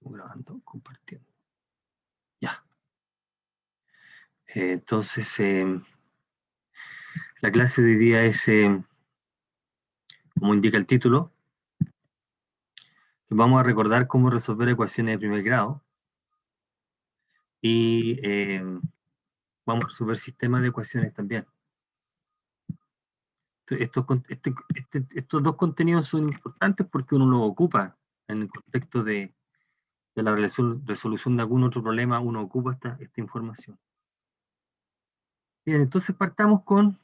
grabando, compartiendo. Ya. Entonces, la clase de hoy día es, como indica el título, que vamos a recordar cómo resolver ecuaciones de primer grado y vamos a resolver sistemas de ecuaciones también. Estos dos contenidos son importantes porque uno los ocupa en el contexto de la resolución de algún otro problema, uno ocupa esta información. Bien, entonces partamos con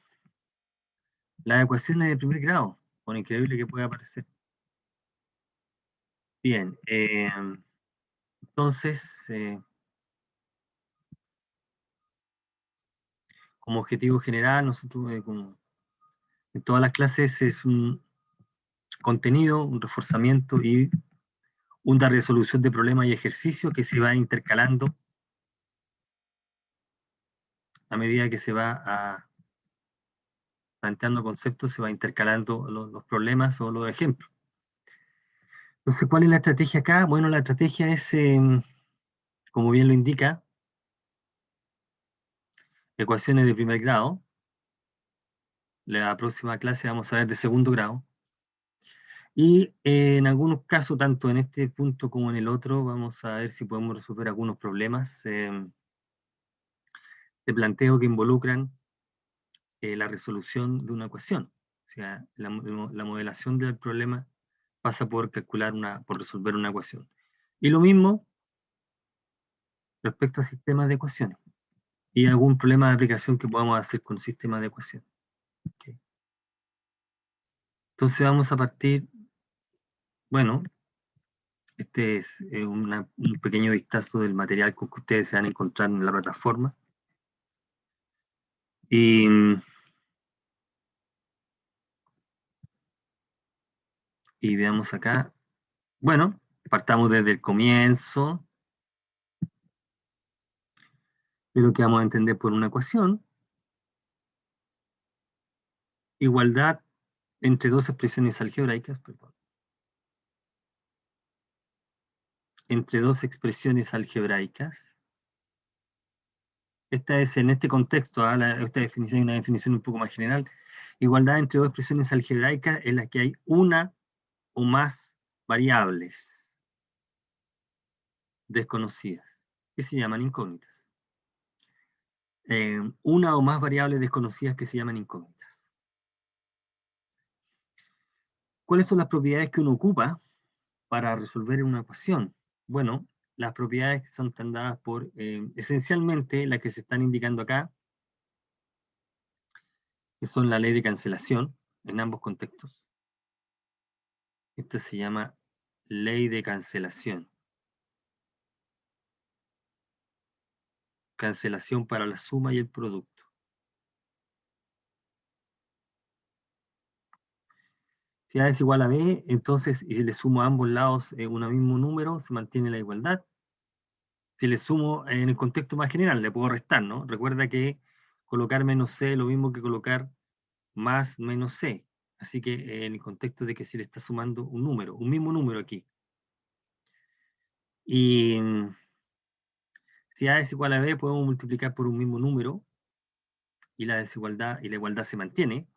las ecuaciones de primer grado, con increíble que pueda parecer. Bien, entonces, como objetivo general, nosotros como en todas las clases es un contenido, un reforzamiento y una resolución de problemas y ejercicios que se va intercalando a medida que se va planteando conceptos, se va intercalando los problemas o los ejemplos. Entonces, ¿cuál es la estrategia acá? Bueno, la estrategia es, como bien lo indica, ecuaciones de primer grado. La próxima clase vamos a ver de segundo grado. Y en algunos casos, tanto en este punto como en el otro, vamos a ver si podemos resolver algunos problemas de planteo que involucran la resolución de una ecuación. O sea, la modelación del problema pasa por por resolver una ecuación. Y lo mismo respecto a sistemas de ecuaciones y algún problema de aplicación que podamos hacer con sistemas de ecuaciones. Okay. Entonces vamos a partir, bueno, este es un pequeño vistazo del material que ustedes se van a encontrar en la plataforma. Y veamos acá. Bueno, partamos desde el comienzo de lo que vamos a entender por una ecuación. Igualdad entre dos expresiones algebraicas, perdón. Entre dos expresiones algebraicas. Esta es en este contexto, esta definición es una definición un poco más general. Igualdad entre dos expresiones algebraicas en las que hay una o más variables desconocidas, que se llaman incógnitas. Una o más variables desconocidas que se llaman incógnitas. ¿Cuáles son las propiedades que uno ocupa para resolver una ecuación? Bueno, las propiedades son dadas por, esencialmente, las que se están indicando acá, que son la ley de cancelación, en ambos contextos. Esta se llama ley de cancelación. Cancelación para la suma y el producto. Si A es igual a B, entonces, y si le sumo a ambos lados un mismo número, se mantiene la igualdad. Si le sumo en el contexto más general, le puedo restar, ¿no? Recuerda que colocar menos C es lo mismo que colocar más menos C. Así que en el contexto de que si le está sumando un número, un mismo número aquí. Y si A es igual a B, podemos multiplicar por un mismo número y la desigualdad y la igualdad se mantiene.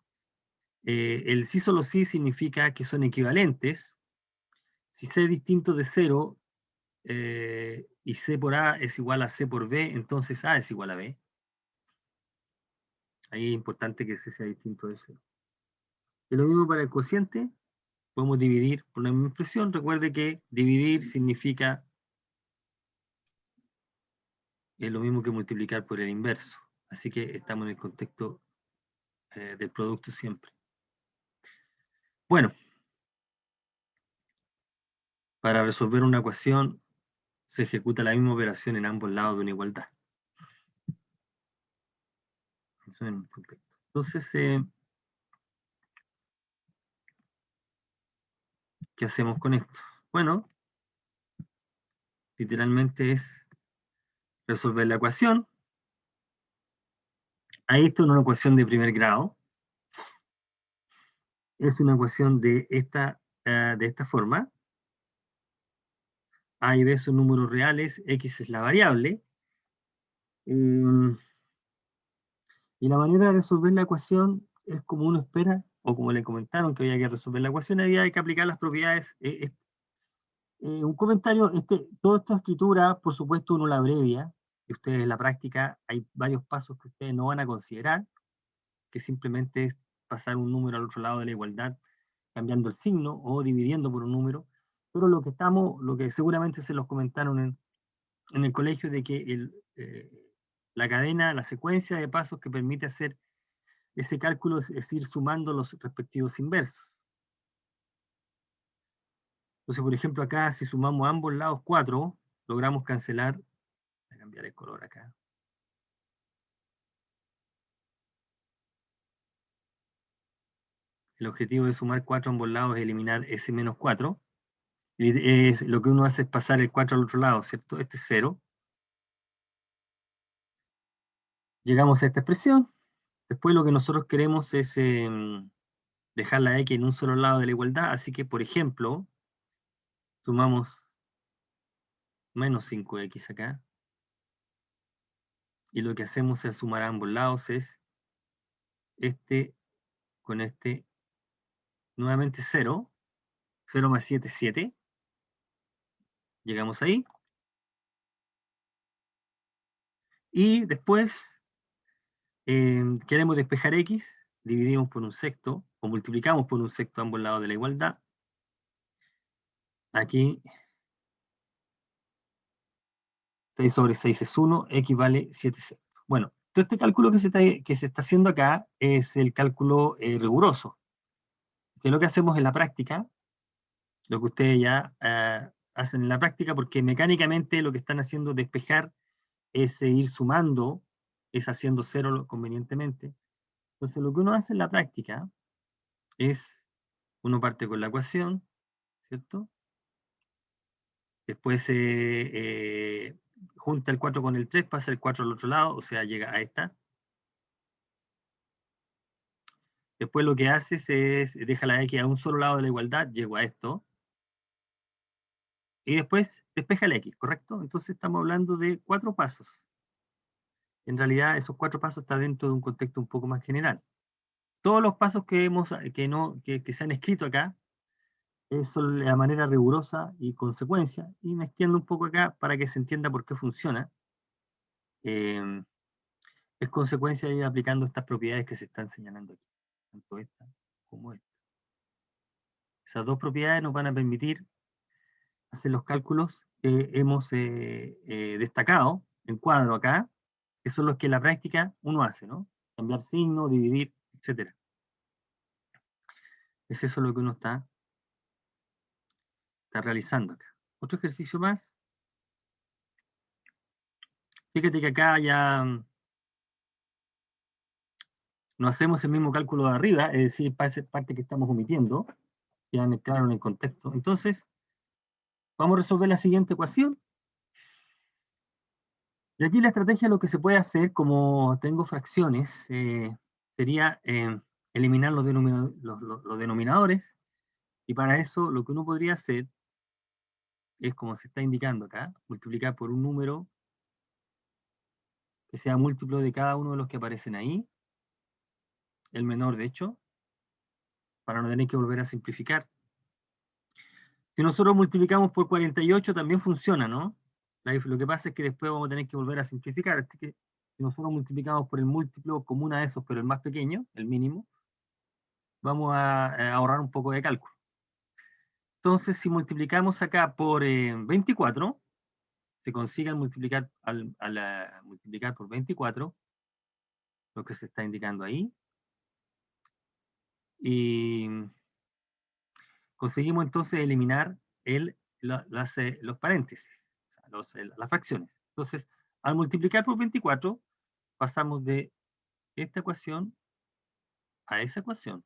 El sí solo sí significa que son equivalentes. Si C es distinto de 0 y C por A es igual a C por B, entonces A es igual a B. Ahí es importante que C sea distinto de 0. Y lo mismo para el cociente, podemos dividir por la misma expresión. Recuerde que dividir significa lo mismo que multiplicar por el inverso. Así que estamos en el contexto del producto siempre. Bueno, para resolver una ecuación se ejecuta la misma operación en ambos lados de una igualdad. Eso es el contexto. Entonces, ¿qué hacemos con esto? Bueno, literalmente es resolver la ecuación. Ahí esto es una ecuación de primer grado. Es una ecuación de esta forma. A y B son números reales, X es la variable. Y la manera de resolver la ecuación es como uno espera, o como le comentaron que había que resolver la ecuación, había que aplicar las propiedades. Un comentario, toda esta escritura, por supuesto, uno la abrevia, y ustedes en la práctica hay varios pasos que ustedes no van a considerar, que simplemente es pasar un número al otro lado de la igualdad, cambiando el signo o dividiendo por un número, pero lo que seguramente se los comentaron en el colegio, de que la cadena, la secuencia de pasos que permite hacer ese cálculo es ir sumando los respectivos inversos. Entonces, por ejemplo, acá, si sumamos a ambos lados 4, logramos cancelar. Voy a cambiar el color acá. El objetivo de sumar 4 a ambos lados es eliminar ese menos 4. Y lo que uno hace es pasar el 4 al otro lado, ¿cierto? Este es 0. Llegamos a esta expresión. Después lo que nosotros queremos es dejar la x en un solo lado de la igualdad. Así que, por ejemplo, sumamos menos 5x acá. Y lo que hacemos es sumar a ambos lados, es este con este, nuevamente 0. 0 más 7 es 7. Llegamos ahí. Y después queremos despejar x, dividimos por un sexto, o multiplicamos por un sexto ambos lados de la igualdad. Aquí 6 sobre 6 es 1, x vale 7 sextos. Bueno, todo este cálculo que se está haciendo acá es el cálculo riguroso, que es lo que hacemos en la práctica, lo que ustedes ya hacen en la práctica, porque mecánicamente lo que están haciendo despejar es ir sumando, es haciendo cero convenientemente. Entonces lo que uno hace en la práctica es, uno parte con la ecuación, ¿cierto? Después junta el 4 con el 3, pasa el 4 al otro lado, o sea, llega a esta. Después lo que haces es, deja la x a un solo lado de la igualdad, llego a esto. Y después despeja la x, ¿correcto? Entonces estamos hablando de 4 pasos. En realidad esos 4 pasos están dentro de un contexto un poco más general. Todos los pasos que se han escrito acá son la manera rigurosa y consecuencia, y me extiendo un poco acá para que se entienda por qué funciona. Es consecuencia de ir aplicando estas propiedades que se están señalando aquí, tanto esta como esta. Esas dos propiedades nos van a permitir hacer los cálculos que hemos destacado en cuadro acá, que son los que en la práctica uno hace, ¿no? Cambiar signo, dividir, etc. Es eso lo que uno está realizando acá. Otro ejercicio más. Fíjate que acá ya no hacemos el mismo cálculo de arriba, es decir, parte que estamos omitiendo, quedan claro en el contexto. Entonces, vamos a resolver la siguiente ecuación. Y aquí la estrategia, lo que se puede hacer, como tengo fracciones, sería eliminar los denominadores, y para eso lo que uno podría hacer es, como se está indicando acá, multiplicar por un número que sea múltiplo de cada uno de los que aparecen ahí, el menor de hecho, para no tener que volver a simplificar. Si nosotros multiplicamos por 48 también funciona, ¿no? Lo que pasa es que después vamos a tener que volver a simplificar, así que si nosotros multiplicamos por el múltiplo común a esos, pero el más pequeño, el mínimo, vamos a ahorrar un poco de cálculo. Entonces, si multiplicamos acá por 24, se consigue multiplicar, multiplicar por 24, lo que se está indicando ahí, y conseguimos entonces eliminar los paréntesis, o sea, las fracciones. Entonces, al multiplicar por 24, pasamos de esta ecuación a esa ecuación.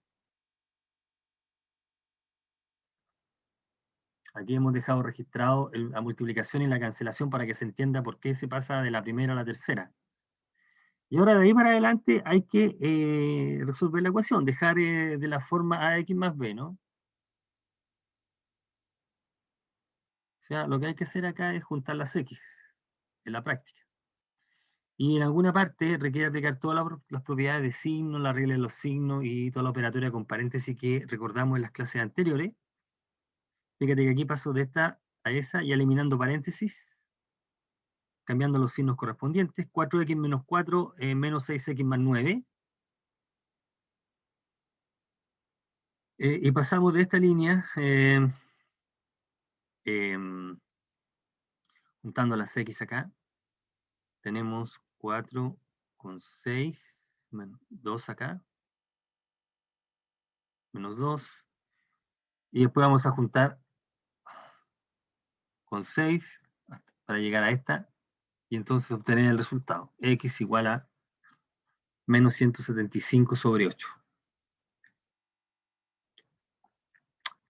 Aquí hemos dejado registrado la multiplicación y la cancelación para que se entienda por qué se pasa de la primera a la tercera. Y ahora de ahí para adelante hay que resolver la ecuación, dejar de la forma ax más b, ¿no? sea, lo que hay que hacer acá es juntar las X en la práctica. Y en alguna parte requiere aplicar todas las propiedades de signos, la regla de los signos y toda la operatoria con paréntesis que recordamos en las clases anteriores. Fíjate que aquí paso de esta a esa y eliminando paréntesis, cambiando los signos correspondientes. 4x menos 4 menos 6x más 9. Y pasamos de esta línea juntando las x acá. Tenemos 4 con 6 menos 2 acá, menos 2. Y después vamos a juntar con 6 para llegar a esta y entonces obtener el resultado. X igual a menos 175 sobre 8.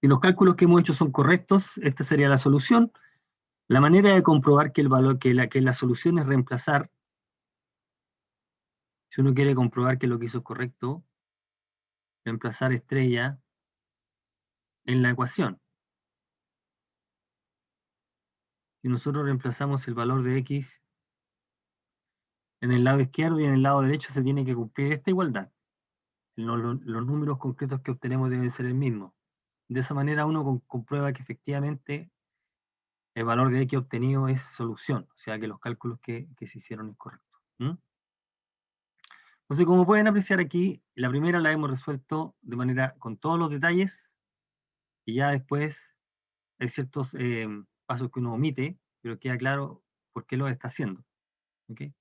Si los cálculos que hemos hecho son correctos, esta sería la solución. La manera de comprobar que el valor, que la solución es reemplazar, si uno quiere comprobar que lo que hizo es correcto, reemplazar estrella en la ecuación. Si nosotros reemplazamos el valor de X en el lado izquierdo y en el lado derecho, se tiene que cumplir esta igualdad. Los números concretos que obtenemos deben ser el mismo. De esa manera uno comprueba que efectivamente el valor de X obtenido es solución, o sea que los cálculos que se hicieron es correcto. Entonces, como pueden apreciar aquí, la primera la hemos resuelto de manera con todos los detalles, y ya después hay ciertos pasos que uno omite, pero queda claro por qué lo está haciendo. ¿Okay?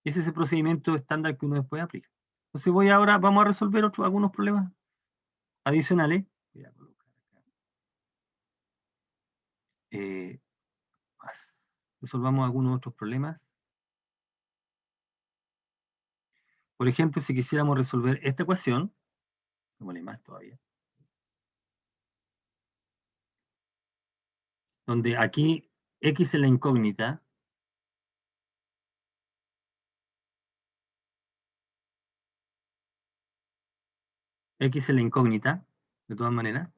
Ese es el procedimiento estándar que uno después aplica. Entonces vamos a resolver algunos problemas adicionales. Voy a colocar acá. Resolvamos algunos otros problemas. Por ejemplo, si quisiéramos resolver esta ecuación, démosle más todavía, donde aquí X es la incógnita, X es la incógnita, de todas maneras.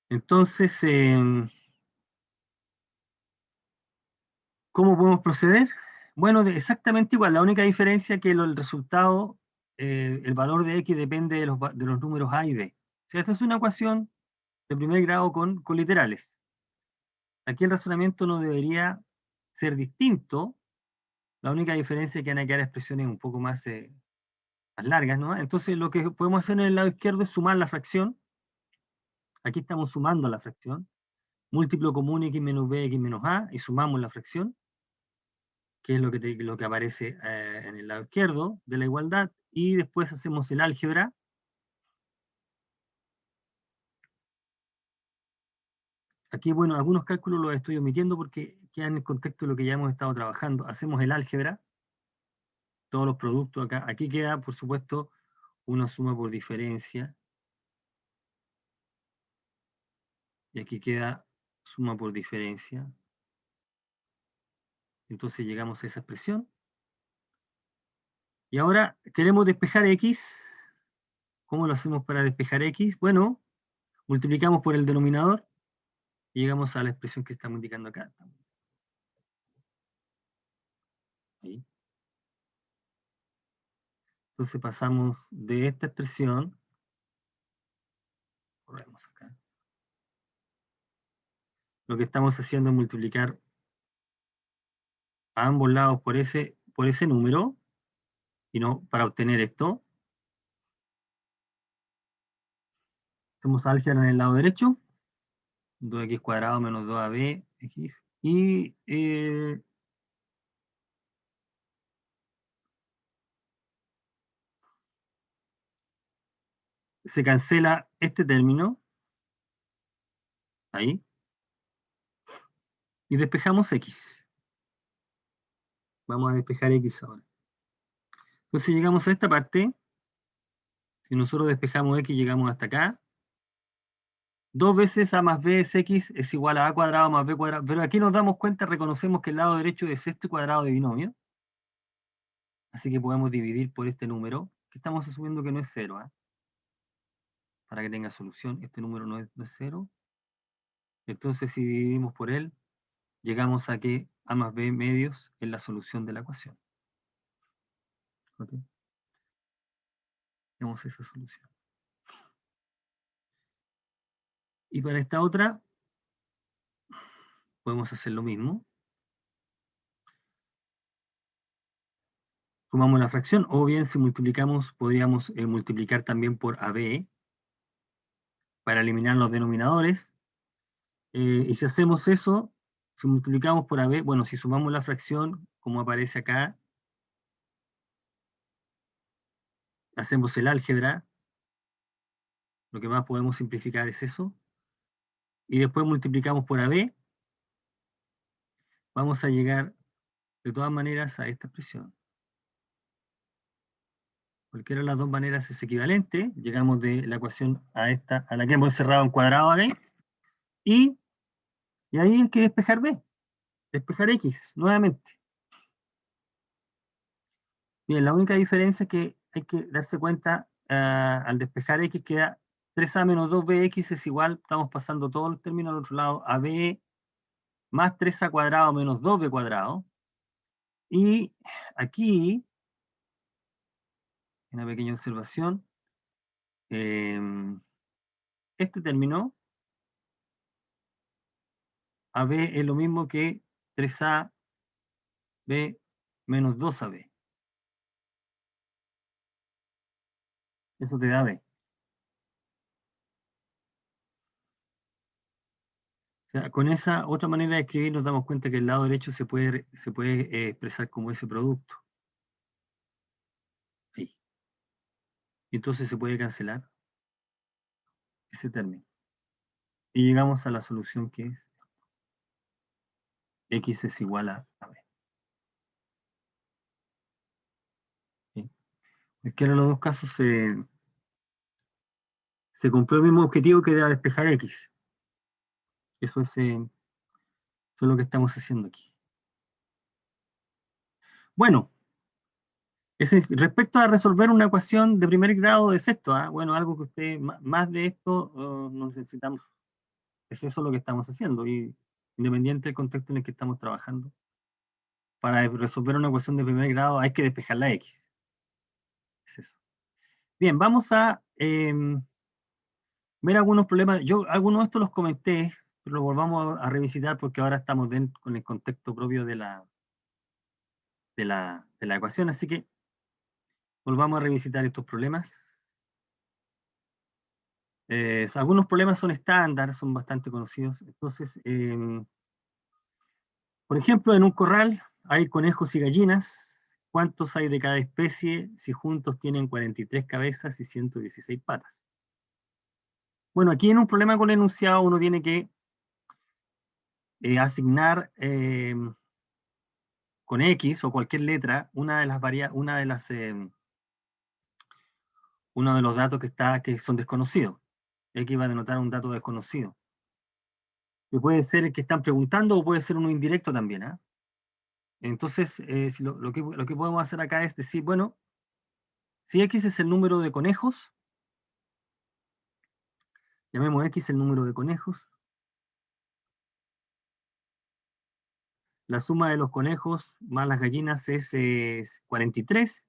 Entonces, ¿cómo podemos proceder? Bueno, exactamente igual, la única diferencia es que el resultado, el valor de X depende de los números A y B. O sea, esta es una ecuación de primer grado con literales. Aquí el razonamiento no debería ser distinto, la única diferencia es que van a quedar expresiones un poco más largas, ¿no? Entonces lo que podemos hacer en el lado izquierdo es sumar la fracción. Aquí estamos sumando la fracción. Múltiplo común x menos b, x menos a, y sumamos la fracción, que es lo que aparece en el lado izquierdo de la igualdad, y después hacemos el álgebra. Aquí, bueno, algunos cálculos los estoy omitiendo porque quedan en el contexto de lo que ya hemos estado trabajando. Hacemos el álgebra, todos los productos acá. Aquí queda, por supuesto, una suma por diferencia. Y aquí queda suma por diferencia. Entonces llegamos a esa expresión. Y ahora queremos despejar x. ¿Cómo lo hacemos para despejar x? Bueno, multiplicamos por el denominador y llegamos a la expresión que estamos indicando acá. Ahí. Entonces pasamos de esta expresión, corremos acá. Lo que estamos haciendo es multiplicar a ambos lados por ese número, y no para obtener esto. Hacemos álgebra en el lado derecho, 2x cuadrado menos 2ab, x, y se cancela este término, ahí, y despejamos x. Vamos a despejar x ahora. Entonces llegamos a esta parte, si nosotros despejamos x llegamos hasta acá. 2 veces a más b es x es igual a cuadrado más b cuadrado, pero aquí nos damos cuenta, reconocemos que el lado derecho es este cuadrado de binomio, así que podemos dividir por este número, que estamos asumiendo que no es 0, para que tenga solución. Este número no es 0, Entonces, si dividimos por él, llegamos a que A más B medios es la solución de la ecuación. ¿Ok? Tenemos esa solución. Y para esta otra, podemos hacer lo mismo. Sumamos la fracción, o bien si multiplicamos, podríamos multiplicar también por AB para eliminar los denominadores. Y si hacemos eso, si multiplicamos por AB, bueno, si sumamos la fracción, como aparece acá, hacemos el álgebra, lo que más podemos simplificar es eso, y después multiplicamos por AB, vamos a llegar de todas maneras a esta expresión. Cualquiera de las dos maneras es equivalente, llegamos de la ecuación a esta, a la que hemos encerrado en cuadrado AB, y ahí hay que despejar B, despejar X nuevamente. Bien, la única diferencia es que hay que darse cuenta, al despejar X queda 3A menos 2BX es igual, estamos pasando todo el término al otro lado, AB más 3A cuadrado menos 2B cuadrado. Y aquí, una pequeña observación, este término, AB es lo mismo que 3AB menos 2AB. Eso te da B. O sea, con esa otra manera de escribir nos damos cuenta que el lado derecho se puede expresar como ese producto. Ahí. Y entonces se puede cancelar ese término. Y llegamos a la solución que es X es igual a B. ¿Sí? En que en los dos casos se cumplió el mismo objetivo que era despejar X. Eso es lo que estamos haciendo aquí. Bueno, respecto a resolver una ecuación de primer grado de sexto, bueno, algo que usted, más de esto, no necesitamos. Eso es lo que estamos haciendo, y independiente del contexto en el que estamos trabajando. Para resolver una ecuación de primer grado hay que despejar la X. Es eso. Bien, vamos a ver algunos problemas. Yo algunos de estos los comenté, pero los volvamos a revisitar porque ahora estamos con el contexto propio de la ecuación, así que volvamos a revisitar estos problemas. Algunos problemas son estándar, son bastante conocidos. Entonces, por ejemplo, en un corral hay conejos y gallinas. ¿Cuántos hay de cada especie si juntos tienen 43 cabezas y 116 patas? Bueno, aquí en un problema con enunciado uno tiene que asignar con X o cualquier letra uno de los datos que son desconocidos. X va a denotar un dato desconocido. Que puede ser el que están preguntando o puede ser uno indirecto también. Entonces, lo que podemos hacer acá es decir, bueno, si X es el número de conejos, llamemos X el número de conejos, la suma de los conejos más las gallinas es 43.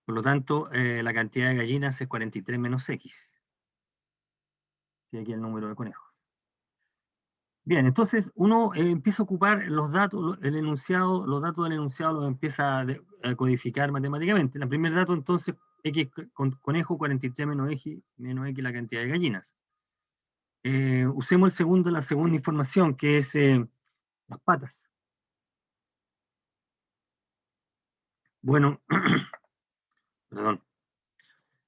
Por lo tanto, la cantidad de gallinas es 43 menos X. Y aquí el número de conejos. Bien, entonces uno empieza a ocupar los datos, el enunciado, los datos del enunciado los empieza a codificar matemáticamente. El primer dato, entonces, X conejo 43 menos X la cantidad de gallinas. Usemos la segunda información, que es las patas. Bueno, perdón.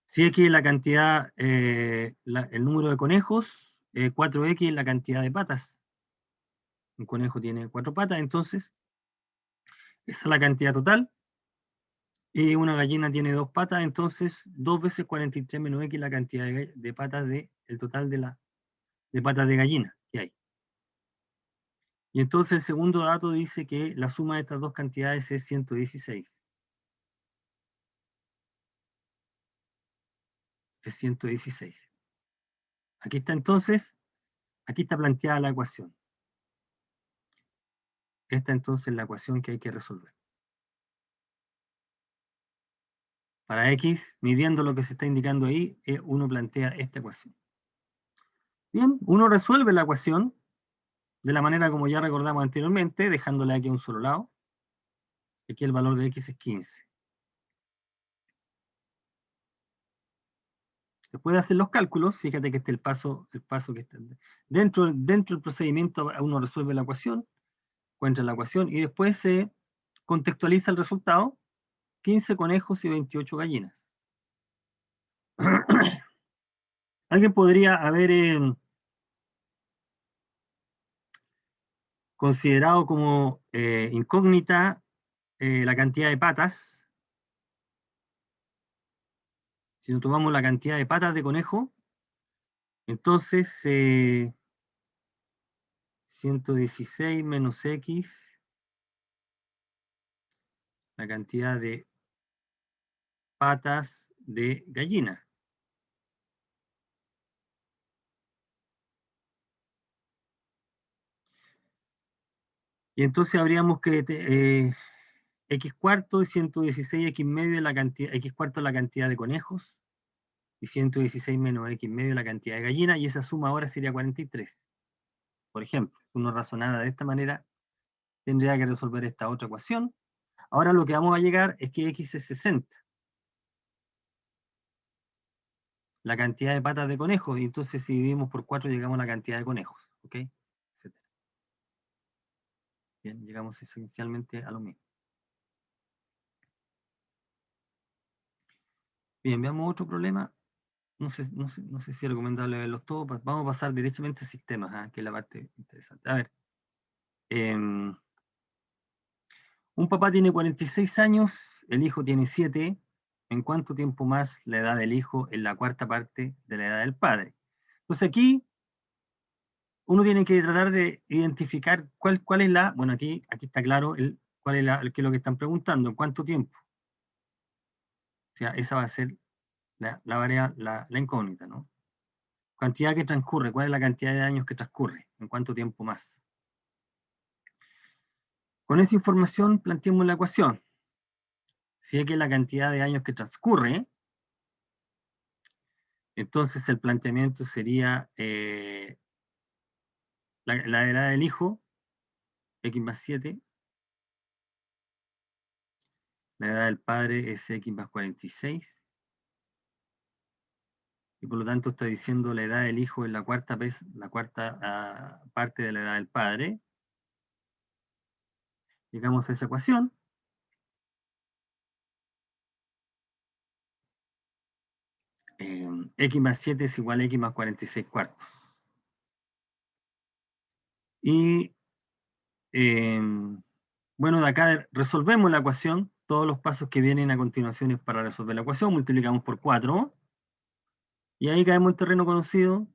Si X es la cantidad, el número de conejos, 4X es la cantidad de patas. Un conejo tiene 4 patas, entonces esa es la cantidad total. Y una gallina tiene 2 patas, entonces 2 veces 43 menos X la cantidad de patas el total de patas de gallina que hay. Y entonces el segundo dato dice que la suma de estas dos cantidades es 116. es 116. Aquí está entonces, aquí está planteada la ecuación. Esta entonces es la ecuación que hay que resolver. Para x, midiendo lo que se está indicando ahí, uno plantea esta ecuación. Bien, uno resuelve la ecuación de la manera como ya recordamos anteriormente, dejándola aquí a un solo lado. Aquí el valor de x es 15. Después de hacer los cálculos, fíjate que este es el paso que está dentro del procedimiento, uno resuelve la ecuación, encuentra la ecuación y después se contextualiza el resultado, 15 conejos y 28 gallinas. Alguien podría haber considerado como incógnita la cantidad de patas. Si nos tomamos la cantidad de patas de conejo, entonces 116 menos x, la cantidad de patas de gallina. Y entonces habríamos que x cuarto y 116 x medio es la cantidad, x cuarto es la cantidad de conejos, y 116 menos x medio es la cantidad de gallinas, y esa suma ahora sería 43. Por ejemplo, si uno razonara de esta manera, tendría que resolver esta otra ecuación. Ahora lo que vamos a llegar es que x es 60. La cantidad de patas de conejos, y entonces si dividimos por 4 llegamos a la cantidad de conejos, ¿ok? Etcétera. Bien, llegamos esencialmente a lo mismo. Bien, veamos otro problema. No sé si es recomendable verlos todos. Vamos a pasar directamente a sistemas, que es la parte interesante. A ver. Un papá tiene 46 años, el hijo tiene 7. ¿En cuánto tiempo más la edad del hijo es la cuarta parte de la edad del padre? Entonces aquí uno tiene que tratar de identificar cuál es la, bueno, aquí está claro cuál es qué es lo que están preguntando, en cuánto tiempo. O sea, esa va a ser la incógnita, ¿no? Cantidad que transcurre, ¿cuál es la cantidad de años que transcurre? ¿En cuánto tiempo más? Con esa información planteamos la ecuación. Si es que la cantidad de años que transcurre, entonces el planteamiento sería la edad del hijo, x más 7, la edad del padre es x más 46, y por lo tanto está diciendo la edad del hijo es la cuarta parte de la edad del padre. Llegamos a esa ecuación. X más 7 es igual a x más 46 cuartos. Y bueno, de acá resolvemos la ecuación. Todos los pasos que vienen a continuación es para resolver la ecuación. Multiplicamos por 4. Y ahí caemos en terreno conocido.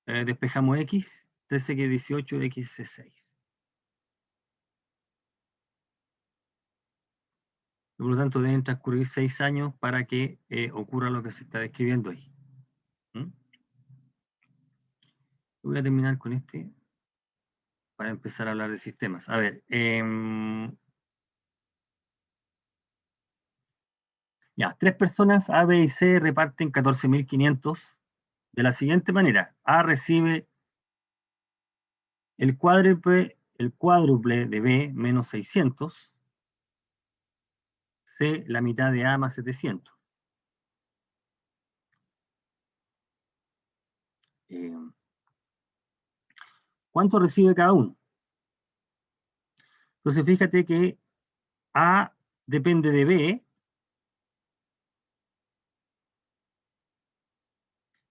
Despejamos x. 3x es 18, x es 6. Por lo tanto, deben transcurrir 6 años para que ocurra lo que se está describiendo ahí. ¿Mm? Voy a terminar con este para empezar a hablar de sistemas. A ver, ya, 3 personas, A, B y C, reparten 14.500 de la siguiente manera. A recibe el cuádruple de B menos 600, C la mitad de A más 700. ¿Cuánto recibe cada uno? Entonces fíjate que A depende de B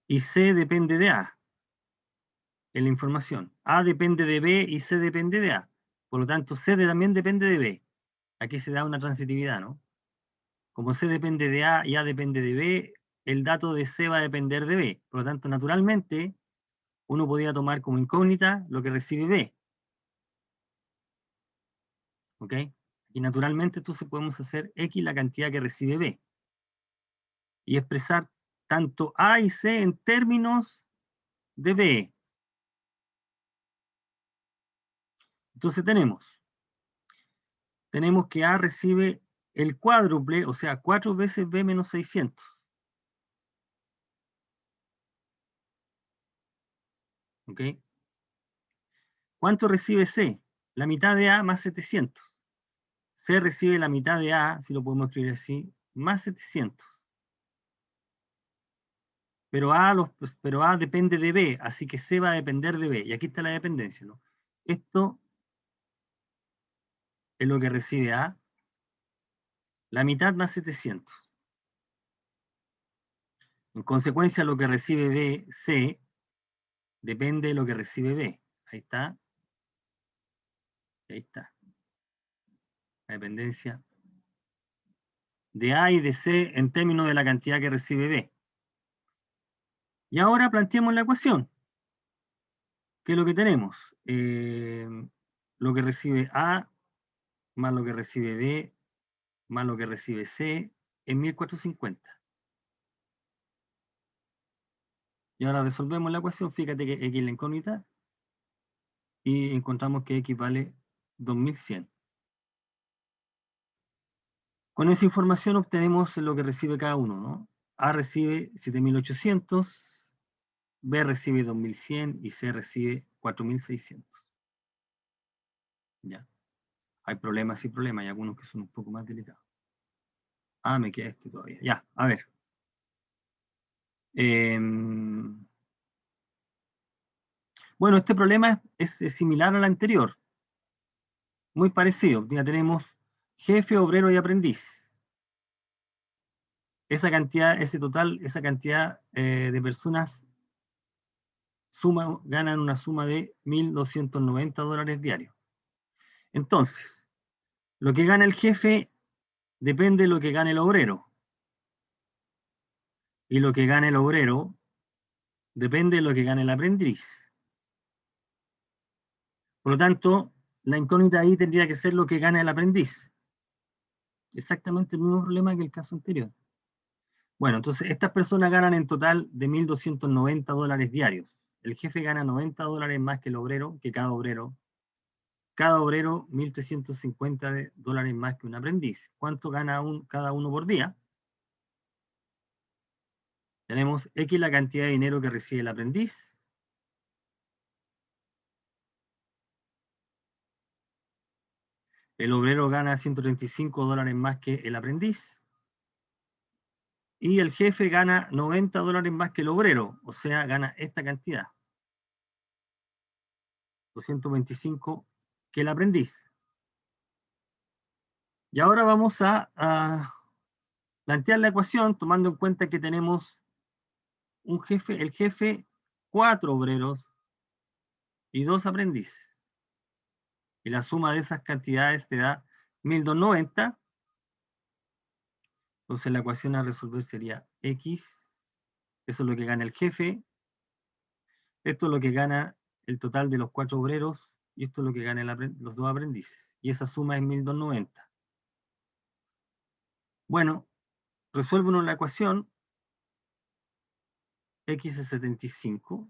y C depende de A en la información. A depende de B y C depende de A. Por lo tanto, C también depende de B. Aquí se da una transitividad, ¿no? Como C depende de A y A depende de B, el dato de C va a depender de B. Por lo tanto, naturalmente, uno podría tomar como incógnita lo que recibe B. ¿Ok? Y naturalmente entonces podemos hacer X la cantidad que recibe B. Y expresar tanto A y C en términos de B. Entonces tenemos que A recibe el cuádruple, o sea, 4 veces B menos 600. ¿Ok? ¿Cuánto recibe C? La mitad de A más 700. C recibe la mitad de A, si lo podemos escribir así, más 700. Pero A depende de B, así que C va a depender de B. Y aquí está la dependencia, ¿no? Esto es lo que recibe A, la mitad más 700. En consecuencia, lo que recibe B, C, depende de lo que recibe B. Ahí está. Ahí está. La dependencia de A y de C en términos de la cantidad que recibe B. Y ahora planteemos la ecuación. ¿Qué es lo que tenemos? Lo que recibe A más lo que recibe B más lo que recibe C es 1450. Y ahora resolvemos la ecuación. Fíjate que X es la incógnita y encontramos que X vale 2100. Con esa información obtenemos lo que recibe cada uno, ¿no? A recibe 7800, B recibe 2100 y C recibe 4600. Ya. Hay problemas y problemas, hay algunos que son un poco más delicados. Ah, me queda este todavía. Ya, a ver. Bueno, este problema es similar al anterior, muy parecido. Ya tenemos jefe, obrero y aprendiz. Esa cantidad, ese total, esa cantidad de personas ganan una suma de $1.290 diarios. Entonces, lo que gana el jefe depende de lo que gane el obrero. Y lo que gane el obrero depende de lo que gane el aprendiz. Por lo tanto, la incógnita ahí tendría que ser lo que gana el aprendiz. Exactamente el mismo problema que el caso anterior. Bueno, entonces estas personas ganan en total de $1.290 diarios. El jefe gana $90 más que el obrero, que cada obrero. Cada obrero $1.350 más que un aprendiz. ¿Cuánto gana cada uno por día? Tenemos X la cantidad de dinero que recibe el aprendiz. El obrero gana $135 más que el aprendiz. Y el jefe gana $90 más que el obrero, o sea, gana esta cantidad. 225 que el aprendiz. Y ahora vamos a plantear la ecuación tomando en cuenta que tenemos el jefe, 4 obreros y 2 aprendices. Y la suma de esas cantidades te da 1.290. Entonces la ecuación a resolver sería X. Eso es lo que gana el jefe. Esto es lo que gana el total de los 4 obreros. Y esto es lo que ganan los 2 aprendices. Y esa suma es 1.290. Bueno, resuélvenos la ecuación. X es 75.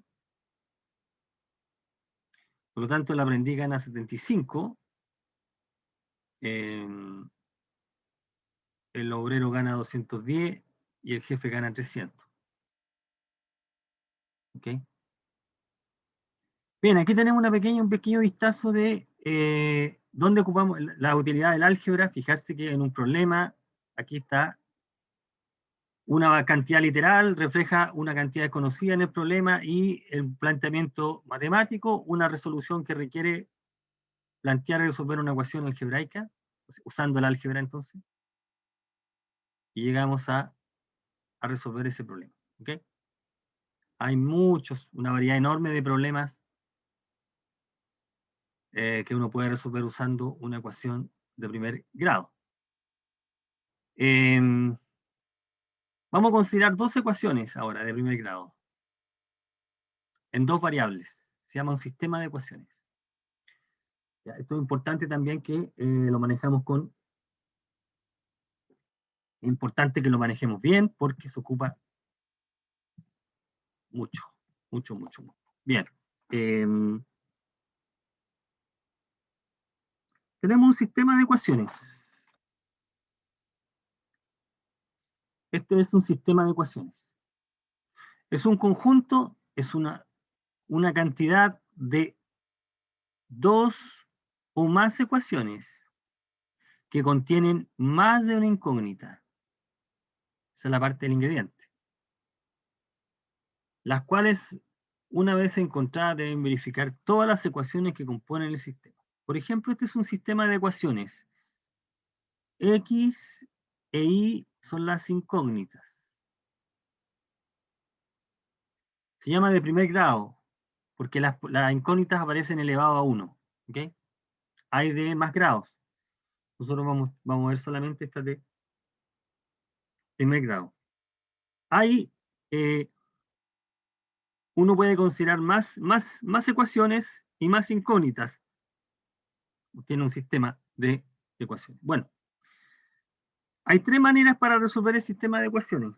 Por lo tanto, el aprendiz gana 75. El obrero gana 210 y el jefe gana 300. ¿Ok? Bien, aquí tenemos un pequeño vistazo de dónde ocupamos la utilidad del álgebra. Fijarse que en un problema, aquí está una cantidad literal, refleja una cantidad desconocida en el problema y el planteamiento matemático, una resolución que requiere plantear y resolver una ecuación algebraica, usando el álgebra entonces, y llegamos a resolver ese problema. ¿Ok? Hay una variedad enorme de problemas que uno puede resolver usando una ecuación de primer grado. Vamos a considerar 2 ecuaciones ahora de primer grado, en 2 variables. Se llama un sistema de ecuaciones. Ya, esto es importante también que lo manejamos importante que lo manejemos bien porque se ocupa mucho, mucho, mucho, mucho. Bien. Tenemos un sistema de ecuaciones. Este es un sistema de ecuaciones. Es un conjunto, es una cantidad de dos o más ecuaciones que contienen más de una incógnita. Esa es la parte del ingrediente. Las cuales, una vez encontradas, deben verificar todas las ecuaciones que componen el sistema. Por ejemplo, este es un sistema de ecuaciones. X e Y son las incógnitas. Se llama de primer grado, porque las incógnitas aparecen elevado a 1. ¿Okay? Hay de más grados. Nosotros vamos a ver solamente estas de primer grado. Hay, uno puede considerar más ecuaciones y más incógnitas. Tiene un sistema de ecuaciones. Bueno, hay tres maneras para resolver el sistema de ecuaciones.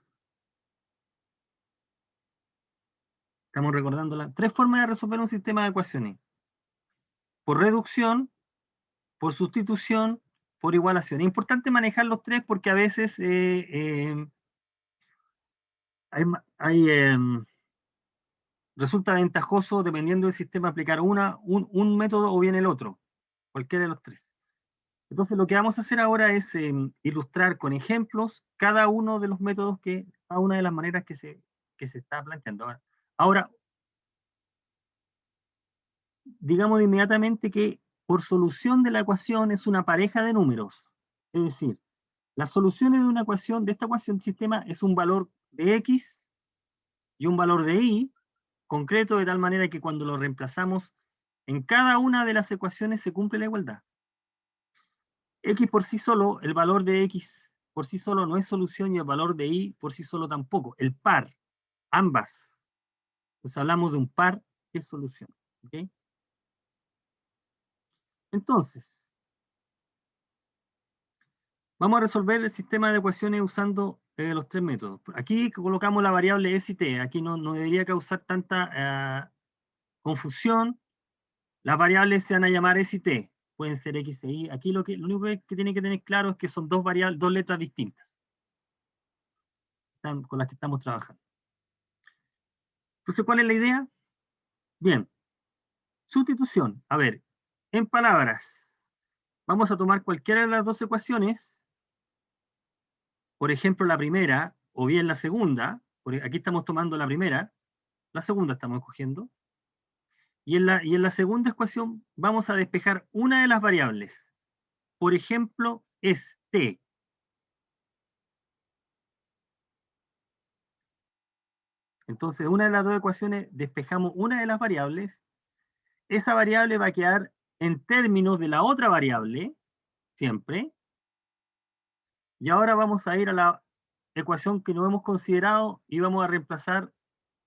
Estamos recordando las tres formas de resolver un sistema de ecuaciones. Por reducción, por sustitución, por igualación. Es importante manejar los tres porque a veces resulta ventajoso, dependiendo del sistema, aplicar un método o bien el otro, cualquiera de los tres. Entonces, lo que vamos a hacer ahora es ilustrar con ejemplos cada uno de los métodos, cada una de las maneras que se está planteando. Ahora, digamos de inmediatamente que por solución de la ecuación es una pareja de números. Es decir, las soluciones de una ecuación, de esta ecuación de sistema, es un valor de X y un valor de Y concreto, de tal manera que cuando lo reemplazamos en cada una de las ecuaciones se cumple la igualdad. X por sí solo, el valor de X por sí solo no es solución y el valor de Y por sí solo tampoco. El par, ambas. Entonces hablamos de un par que es solución. ¿Okay? Entonces, vamos a resolver el sistema de ecuaciones usando los tres métodos. Aquí colocamos la variable S y T. Aquí no debería causar tanta confusión. Las variables se van a llamar S y T. Pueden ser X e Y. Aquí lo único que tiene que tener claro es que son dos letras distintas con las que estamos trabajando. Entonces, ¿cuál es la idea? Bien, sustitución. A ver, en palabras, vamos a tomar cualquiera de las dos ecuaciones, por ejemplo, la primera o bien la segunda. Aquí estamos tomando la primera, la segunda estamos escogiendo, y en la segunda ecuación vamos a despejar una de las variables. Por ejemplo, es T. Entonces, una de las dos ecuaciones despejamos una de las variables. Esa variable va a quedar en términos de la otra variable, siempre. Y ahora vamos a ir a la ecuación que no hemos considerado y vamos a reemplazar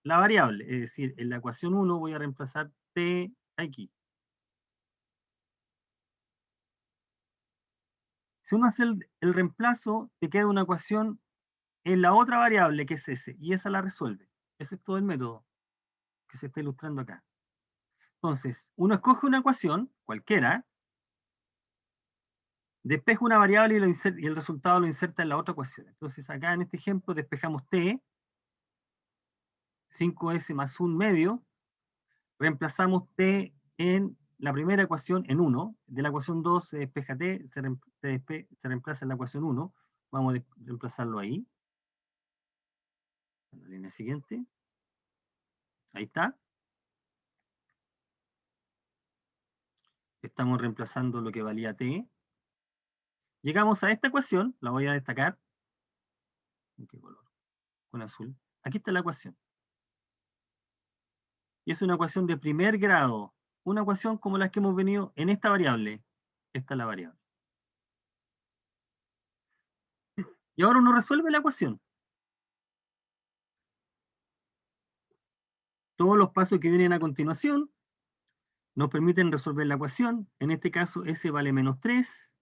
la variable. Es decir, en la ecuación 1 voy a reemplazar T aquí. Si uno hace el reemplazo, te queda una ecuación en la otra variable, que es S, y esa la resuelve. Ese es todo el método que se está ilustrando acá. Entonces, uno escoge una ecuación, cualquiera, despeja una variable y el resultado lo inserta en la otra ecuación. Entonces, acá en este ejemplo despejamos T, 5S más 1 medio, reemplazamos T en la primera ecuación en 1, de la ecuación 2 se despeja T, se reemplaza en la ecuación 1, vamos a reemplazarlo ahí. En la línea siguiente. Ahí está. Estamos reemplazando lo que valía T. Llegamos a esta ecuación, la voy a destacar. ¿En qué color? Con azul. Aquí está la ecuación. Y es una ecuación de primer grado. Una ecuación como las que hemos venido en esta variable. Esta es la variable. Y ahora uno resuelve la ecuación. Todos los pasos que vienen a continuación nos permiten resolver la ecuación. En este caso, S vale menos 3.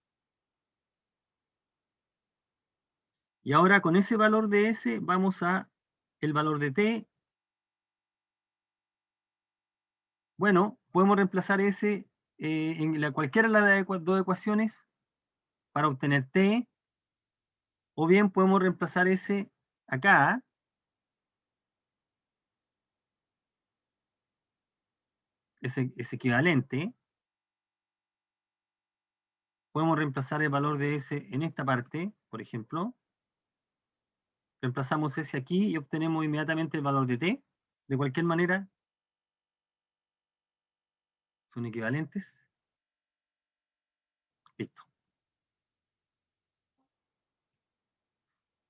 Y ahora con ese valor de S vamos a el valor de T Bueno, podemos reemplazar S en cualquiera de las dos ecuaciones para obtener T, o bien podemos reemplazar S acá, es equivalente. Podemos reemplazar el valor de S en esta parte, por ejemplo. Reemplazamos S aquí y obtenemos inmediatamente el valor de T. De cualquier manera, son equivalentes. Listo.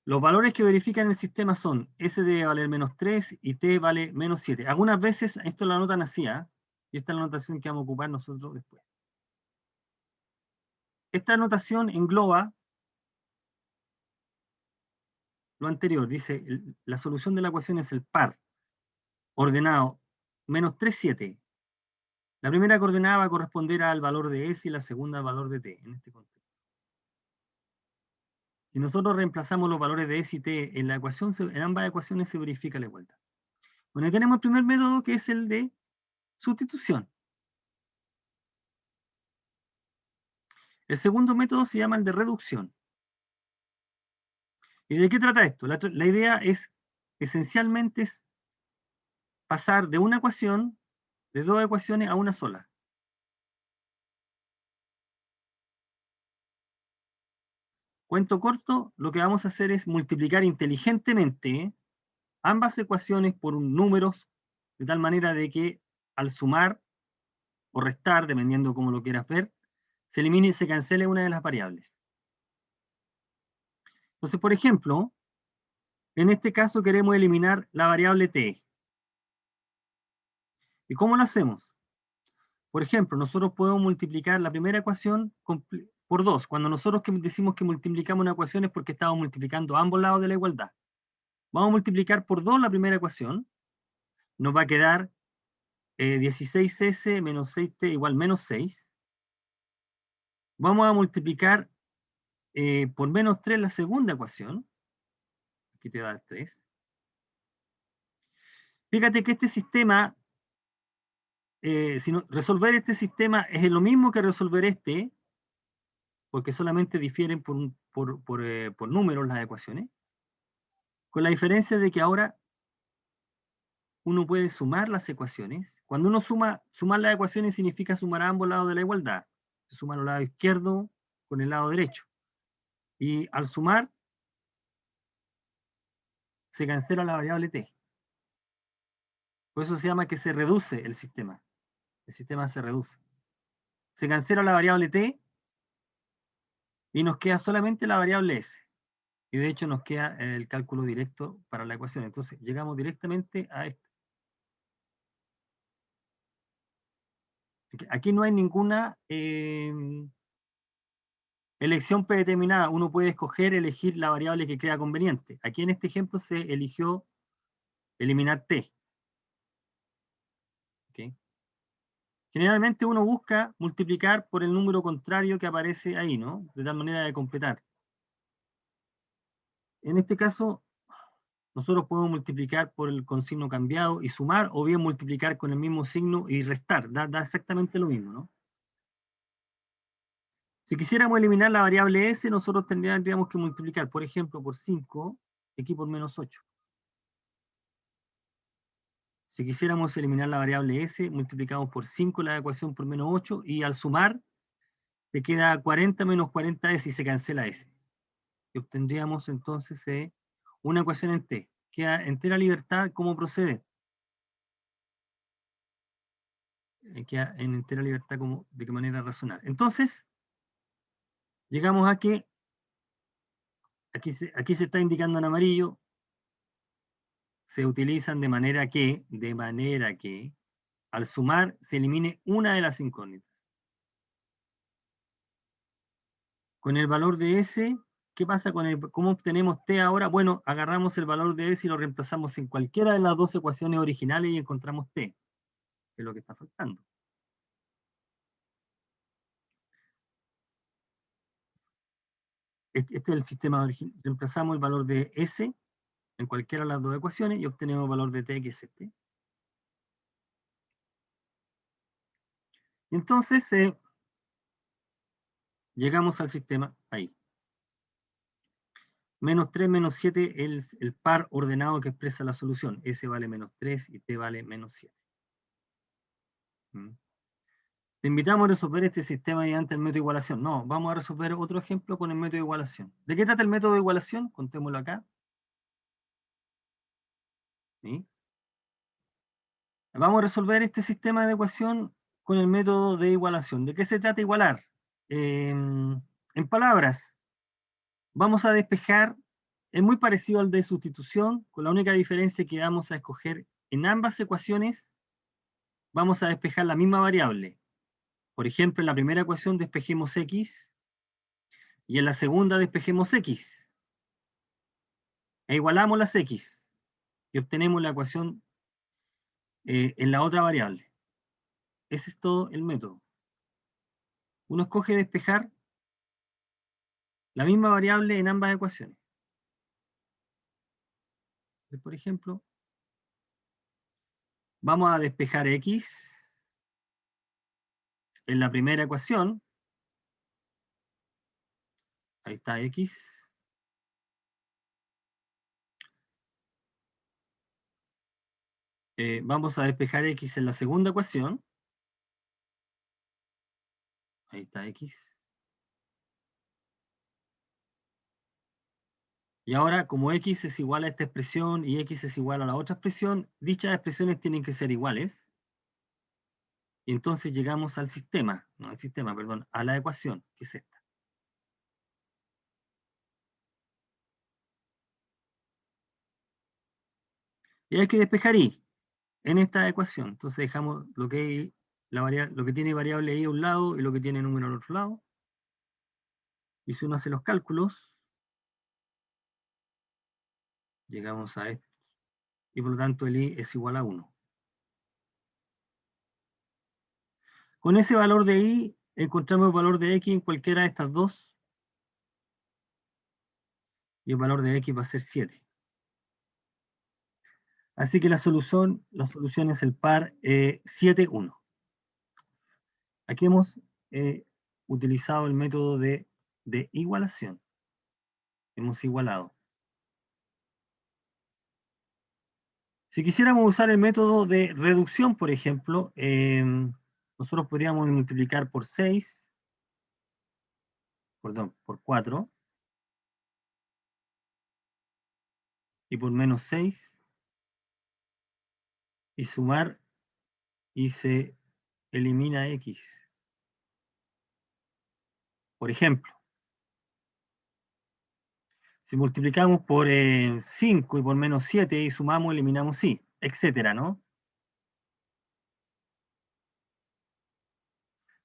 Los valores que verifican el sistema son S debe valer menos 3 y T vale menos 7. Algunas veces esto lo anotan así, ¿ah? Y esta es la anotación que vamos a ocupar nosotros después. Esta anotación engloba lo anterior. Dice, la solución de la ecuación es el par ordenado menos 3, 7. La primera coordenada va a corresponder al valor de S y la segunda al valor de T, en este contexto. Si nosotros reemplazamos los valores de S y T en la ecuación, en ambas ecuaciones se verifica la igualdad. Bueno, tenemos el primer método, que es el de sustitución. El segundo método se llama el de reducción. ¿Y de qué trata esto? La idea es, esencialmente, es pasar de una ecuación, de dos ecuaciones, a una sola. Cuento corto, lo que vamos a hacer es multiplicar inteligentemente ambas ecuaciones por un números, de tal manera de que al sumar o restar, dependiendo cómo lo quieras ver, se elimine y se cancele una de las variables. Entonces, por ejemplo, en este caso queremos eliminar la variable t. ¿Y cómo lo hacemos? Por ejemplo, nosotros podemos multiplicar la primera ecuación por 2. Cuando nosotros decimos que multiplicamos una ecuación es porque estamos multiplicando ambos lados de la igualdad. Vamos a multiplicar por 2 la primera ecuación. Nos va a quedar 16s menos 6t igual menos 6. Vamos a multiplicar por menos 3 la segunda ecuación. Aquí te va a dar 3. Fíjate que este sistema, resolver este sistema es lo mismo que resolver este, porque solamente difieren por números las ecuaciones, con la diferencia de que ahora uno puede sumar las ecuaciones. Cuando uno sumar las ecuaciones significa sumar a ambos lados de la igualdad. Se suma al lado izquierdo con el lado derecho. Y al sumar, se cancela la variable t. Por eso se llama que se reduce el sistema. El sistema se reduce. Se cancela la variable t y nos queda solamente la variable s. Y de hecho nos queda el cálculo directo para la ecuación. Entonces llegamos directamente a esto. Aquí no hay ninguna elección predeterminada. Uno puede elegir la variable que crea conveniente. Aquí en este ejemplo se eligió eliminar t. ¿Okay? Generalmente uno busca multiplicar por el número contrario que aparece ahí, ¿no? De tal manera de completar. En este caso, nosotros podemos multiplicar con signo cambiado y sumar, o bien multiplicar con el mismo signo y restar. Da exactamente lo mismo, ¿no? Si quisiéramos eliminar la variable s, nosotros tendríamos que multiplicar, por ejemplo, por 5, aquí por menos 8. Si quisiéramos eliminar la variable s, multiplicamos por 5 la ecuación por menos 8, y al sumar, te queda 40 menos 40s y se cancela s. Y obtendríamos entonces una ecuación en t. Queda entera libertad. ¿Cómo procede? Queda en entera libertad de qué manera razonar. Entonces, llegamos a que, aquí se está indicando en amarillo, se utilizan de manera que, al sumar se elimine una de las incógnitas. Con el valor de S, ¿qué pasa cómo obtenemos T ahora? Bueno, agarramos el valor de S y lo reemplazamos en cualquiera de las dos ecuaciones originales y encontramos T, que es lo que está faltando. Este es el sistema original. Reemplazamos el valor de S en cualquiera de las dos ecuaciones y obtenemos el valor de T, que es este. Y entonces llegamos al sistema ahí. Menos 3, menos 7, el par ordenado que expresa la solución. S vale menos 3 y T vale menos 7. ¿Mm? Te invitamos a resolver este sistema mediante el método de igualación. No, vamos a resolver otro ejemplo con el método de igualación. ¿De qué trata el método de igualación? Contémoslo acá. ¿Sí? Vamos a resolver este sistema de ecuación con el método de igualación. ¿De qué se trata igualar? En palabras, vamos a despejar, es muy parecido al de sustitución, con la única diferencia que vamos a escoger en ambas ecuaciones, vamos a despejar la misma variable. Por ejemplo, en la primera ecuación despejemos x y en la segunda despejemos x. E igualamos las x y obtenemos la ecuación en la otra variable. Ese es todo el método. Uno escoge despejar la misma variable en ambas ecuaciones. Entonces, por ejemplo, vamos a despejar x en la primera ecuación. Ahí está x. Vamos a despejar x en la segunda ecuación. Ahí está x. Y ahora, como x es igual a esta expresión y x es igual a la otra expresión, dichas expresiones tienen que ser iguales. Y entonces llegamos al sistema, no al sistema, perdón, a la ecuación, que es esta. Y hay que despejar y en esta ecuación. Entonces dejamos lo que, lo que tiene variable y a un lado y lo que tiene número al otro lado. Y si uno hace los cálculos, llegamos a esto. Y por lo tanto el i es igual a 1. Con ese valor de i, encontramos el valor de x en cualquiera de estas dos. Y el valor de x va a ser 7. Así que la solución es el par 7, 1. Aquí hemos utilizado el método de igualación. Hemos igualado. Si quisiéramos usar el método de reducción, por ejemplo, nosotros podríamos multiplicar por 6, perdón, por 4, y por menos 6, y sumar, y se elimina x. Por ejemplo, si multiplicamos por 5 y por menos 7 y sumamos, eliminamos y, etcétera, ¿no?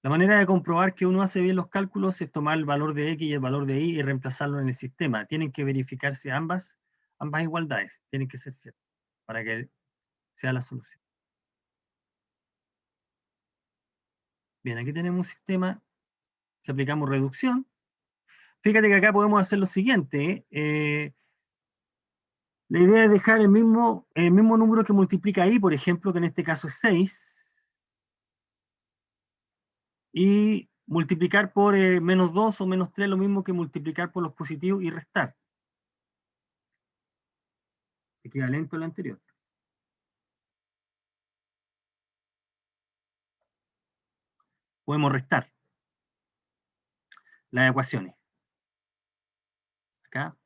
La manera de comprobar que uno hace bien los cálculos es tomar el valor de x y el valor de y reemplazarlo en el sistema. Tienen que verificarse ambas igualdades, tienen que ser ciertas, para que sea la solución. Bien, aquí tenemos un sistema, si aplicamos reducción, fíjate que acá podemos hacer lo siguiente, la idea es dejar el mismo número que multiplica ahí, por ejemplo, que en este caso es 6, y multiplicar por menos 2 o menos 3, lo mismo que multiplicar por los positivos y restar. Equivalente a lo anterior. Podemos restar las ecuaciones. Acá.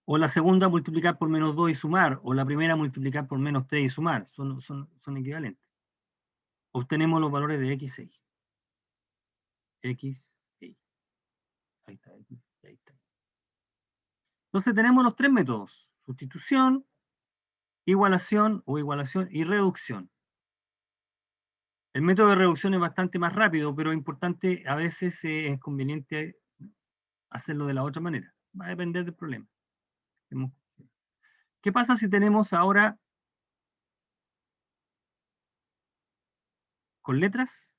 O la segunda multiplicar por menos 2 y sumar, o la primera multiplicar por menos 3 y sumar. Son equivalentes. Obtenemos los valores de x e y. X e y. Ahí está, X, ahí está. Entonces tenemos los tres métodos. Sustitución, igualación o igualación y reducción. El método de reducción es bastante más rápido, pero es importante, a veces es conveniente hacerlo de la otra manera. Va a depender del problema. ¿Qué pasa si tenemos ahora con letras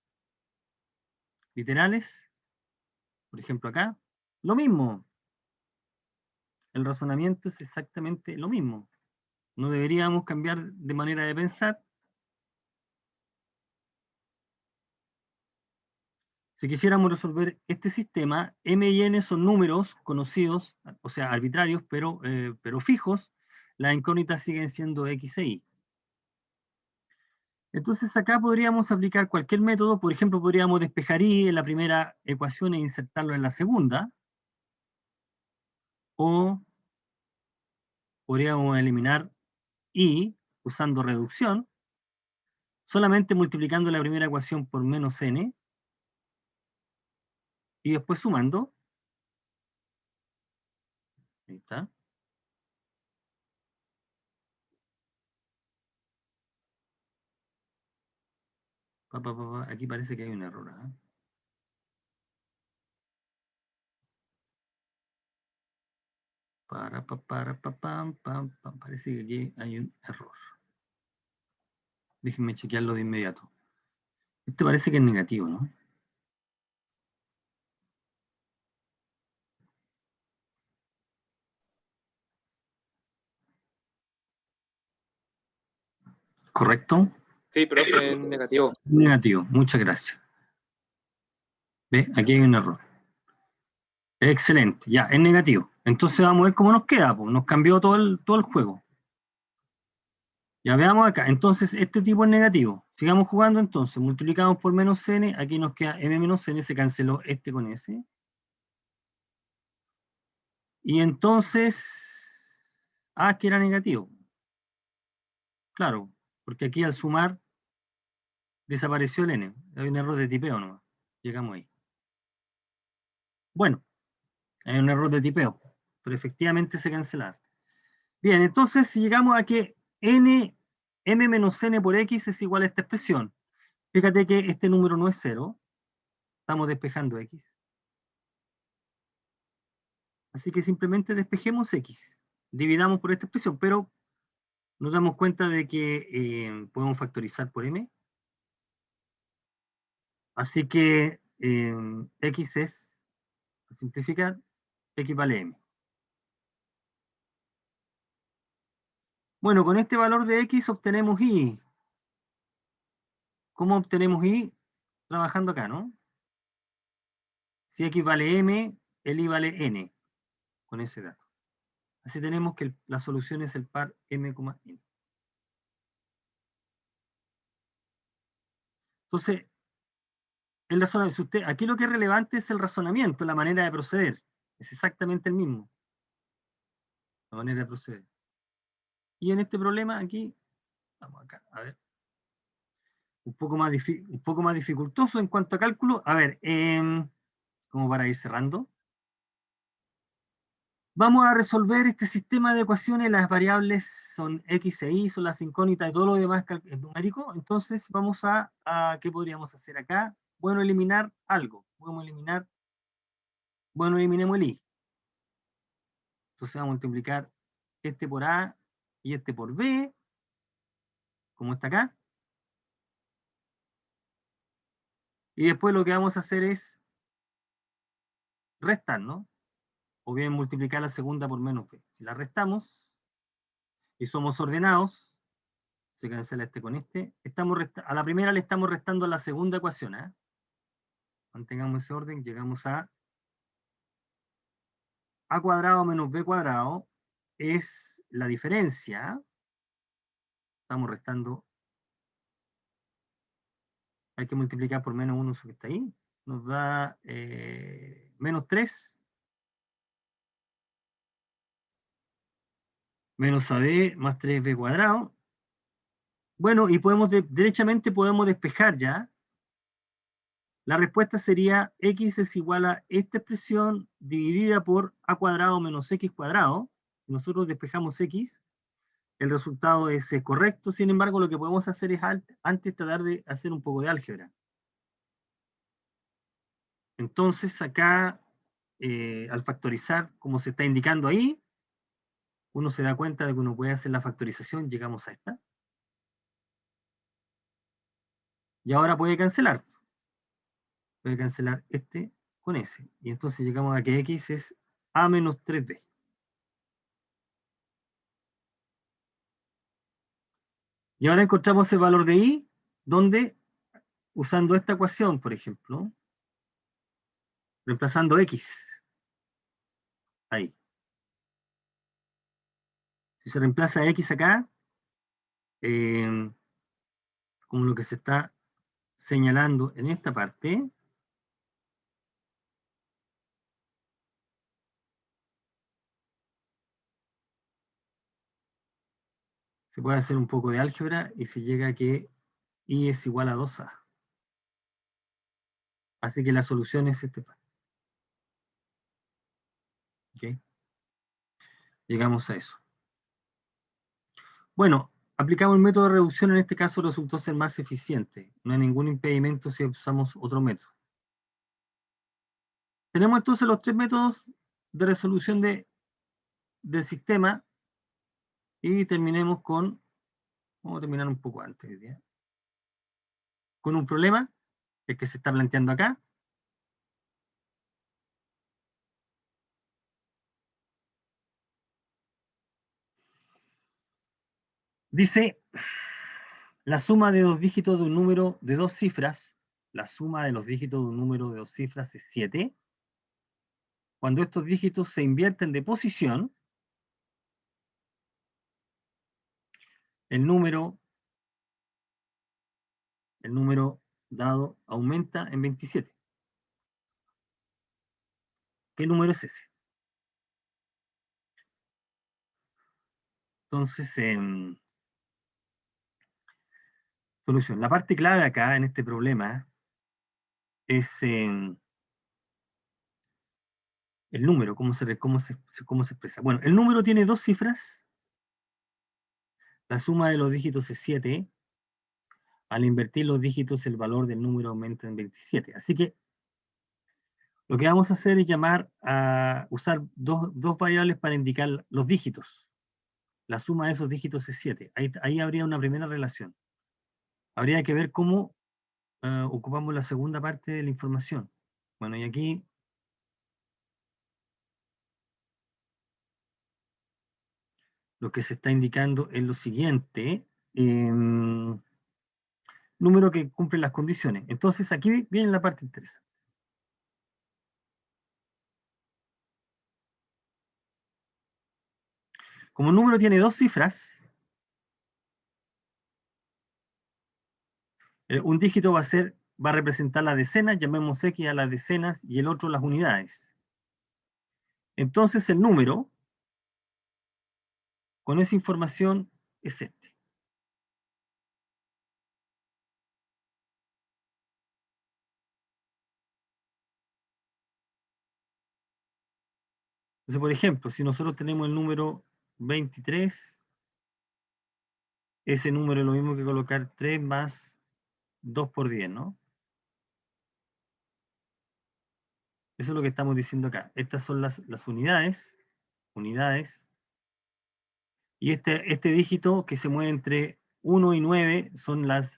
literales? Por ejemplo acá, lo mismo. El razonamiento es exactamente lo mismo. No deberíamos cambiar de manera de pensar. Si quisiéramos resolver este sistema, m y n son números conocidos, o sea, arbitrarios, pero fijos. Las incógnitas siguen siendo x e y. Entonces acá podríamos aplicar cualquier método. Por ejemplo, podríamos despejar y en la primera ecuación e insertarlo en la segunda. O podríamos eliminar y usando reducción, solamente multiplicando la primera ecuación por menos n, y después sumando. Ahí está. Aquí parece que hay un error. ¿Eh? Parece que aquí hay un error. Déjenme chequearlo de inmediato. Este parece que es negativo, ¿no? ¿Correcto? Sí, profe, en negativo. Negativo, muchas gracias. ¿Ve? Aquí hay un error. Excelente, ya, es negativo. Entonces vamos a ver cómo nos queda, pues. Nos cambió todo el juego. Ya veamos acá, entonces este tipo es negativo. Sigamos jugando entonces, multiplicamos por menos n, aquí nos queda m menos n, se canceló este con s. Y entonces, que era negativo. Claro, porque aquí al sumar desapareció el n. Hay un error de tipeo nomás. Llegamos ahí. Bueno, hay un error de tipeo, pero efectivamente se cancelaron. Bien, entonces si llegamos a que m menos n por x es igual a esta expresión. Fíjate que este número no es 0. Estamos despejando x. Así que simplemente despejemos x. Dividamos por esta expresión, pero nos damos cuenta de que podemos factorizar por m. Así que x es, para simplificar, x vale m. Bueno, con este valor de x obtenemos y. ¿Cómo obtenemos y? Trabajando acá, ¿no? Si x vale m, el y vale n, con ese dato. Así tenemos que la solución es el par m, n. Entonces, el razonamiento, aquí lo que es relevante es el razonamiento, la manera de proceder. Es exactamente el mismo. La manera de proceder. Y en este problema aquí, vamos acá, a ver. Un poco más dificultoso en cuanto a cálculo. A ver, como para ir cerrando. Vamos a resolver este sistema de ecuaciones. Las variables son x e y, son las incógnitas y todo lo demás es numérico. Entonces vamos ¿qué podríamos hacer acá? Bueno, eliminar algo. Bueno, eliminemos el y. Entonces vamos a multiplicar este por a y este por b, como está acá. Y después lo que vamos a hacer es restar, ¿no? O bien multiplicar la segunda por menos b. Si la restamos y somos ordenados, se cancela este con este. A la primera le estamos restando a la segunda ecuación. Mantengamos ese orden, llegamos a cuadrado menos b cuadrado es la diferencia. Estamos restando. Hay que multiplicar por menos 1 que está ahí. Nos da menos 3 menos AB más 3B cuadrado. Bueno, y derechamente podemos despejar ya. La respuesta sería x es igual a esta expresión dividida por a cuadrado menos x cuadrado. Si nosotros despejamos x, el resultado es correcto. Sin embargo, lo que podemos hacer es antes tratar de hacer un poco de álgebra. Entonces acá, al factorizar, como se está indicando ahí, uno se da cuenta de que uno puede hacer la factorización, llegamos a esta. Y ahora puede cancelar. Puede cancelar este con ese. Y entonces llegamos a que x es a menos 3b. Y ahora encontramos el valor de y, donde, usando esta ecuación, por ejemplo, reemplazando X. Ahí. Si se reemplaza X acá, como lo que se está señalando en esta parte, se puede hacer un poco de álgebra y se llega a que I es igual a 2A. Así que la solución es este par. ¿Okay? Llegamos a eso. Bueno, aplicamos el método de reducción, en este caso resultó ser más eficiente. No hay ningún impedimento si usamos otro método. Tenemos entonces los tres métodos de resolución del sistema y terminemos con, vamos a terminar un poco antes, ¿ya? Con un problema, el que se está planteando acá. Dice, la suma de dos dígitos de un número de dos cifras, la suma de los dígitos de un número de dos cifras es 7. Cuando estos dígitos se invierten de posición, el número dado aumenta en 27. ¿Qué número es ese? Entonces, solución. La parte clave acá en este problema es el número, cómo se expresa. Bueno, el número tiene dos cifras, la suma de los dígitos es 7, al invertir los dígitos el valor del número aumenta en 27. Así que lo que vamos a hacer es usar dos variables para indicar los dígitos. La suma de esos dígitos es 7. Ahí habría una primera relación. Habría que ver cómo ocupamos la segunda parte de la información. Bueno, y aquí lo que se está indicando es lo siguiente. Número que cumple las condiciones. Entonces aquí viene la parte interesante. Como el número tiene dos cifras, un dígito va a representar las decenas, llamemos X a las decenas y el otro las unidades. Entonces el número, con esa información, es este. Entonces, por ejemplo, si nosotros tenemos el número 23, ese número es lo mismo que colocar 3 más 2 por 10, ¿no? Eso es lo que estamos diciendo acá. Estas son las unidades, y este dígito que se mueve entre 1 y 9 son las